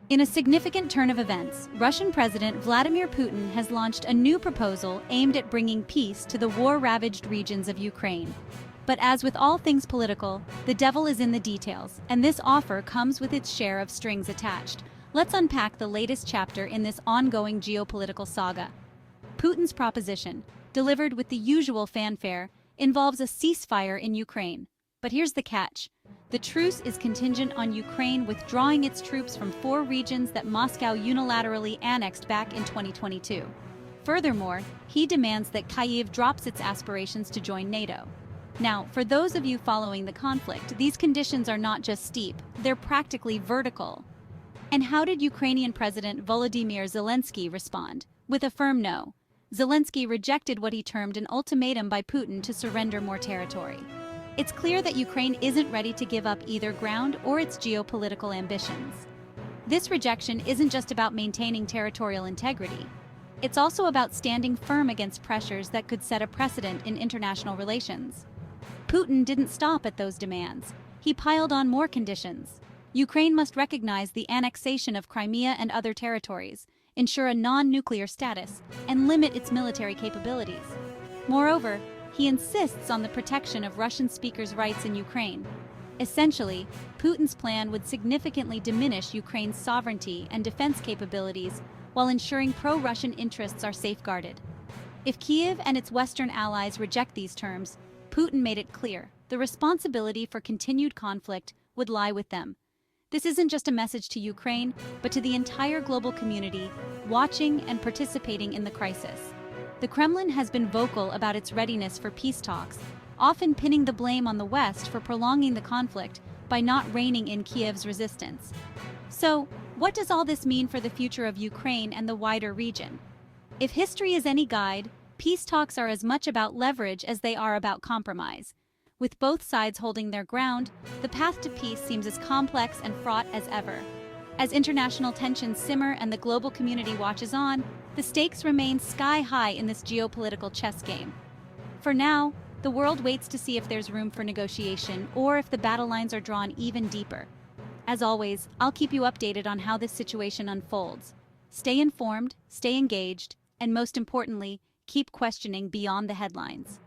In a significant turn of events, Russian President Vladimir Putin has launched a new proposal aimed at bringing peace to the war-ravaged regions of Ukraine. But as with all things political, the devil is in the details, and this offer comes with its share of strings attached. Let's unpack the latest chapter in this ongoing geopolitical saga. Putin's proposition, delivered with the usual fanfare, involves a ceasefire in Ukraine. But here's the catch. The truce is contingent on Ukraine withdrawing its troops from 4 regions that Moscow unilaterally annexed back in 2022. Furthermore, he demands that Kyiv drops its aspirations to join NATO. Now, for those of you following the conflict, these conditions are not just steep, they're practically vertical. And how did Ukrainian President Volodymyr Zelensky respond? With a firm no. Zelensky rejected what he termed an ultimatum by Putin to surrender more territory. It's clear that Ukraine isn't ready to give up either ground or its geopolitical ambitions. This rejection isn't just about maintaining territorial integrity. It's also about standing firm against pressures that could set a precedent in international relations. Putin didn't stop at those demands. He piled on more conditions. Ukraine must recognize the annexation of Crimea and other territories, ensure a non-nuclear status, and limit its military capabilities. Moreover, he insists on the protection of Russian speakers' rights in Ukraine. Essentially, Putin's plan would significantly diminish Ukraine's sovereignty and defense capabilities while ensuring pro-Russian interests are safeguarded. If Kyiv and its Western allies reject these terms, Putin made it clear the responsibility for continued conflict would lie with them. This isn't just a message to Ukraine, but to the entire global community watching and participating in the crisis. The Kremlin has been vocal about its readiness for peace talks, often pinning the blame on the West for prolonging the conflict by not reining in Kyiv's resistance. So, what does all this mean for the future of Ukraine and the wider region? If history is any guide, peace talks are as much about leverage as they are about compromise. With both sides holding their ground, the path to peace seems as complex and fraught as ever. As international tensions simmer and the global community watches on, the stakes remain sky-high in this geopolitical chess game. For now, the world waits to see if there's room for negotiation or if the battle lines are drawn even deeper. As always, I'll keep you updated on how this situation unfolds. Stay informed, stay engaged, and most importantly, keep questioning beyond the headlines.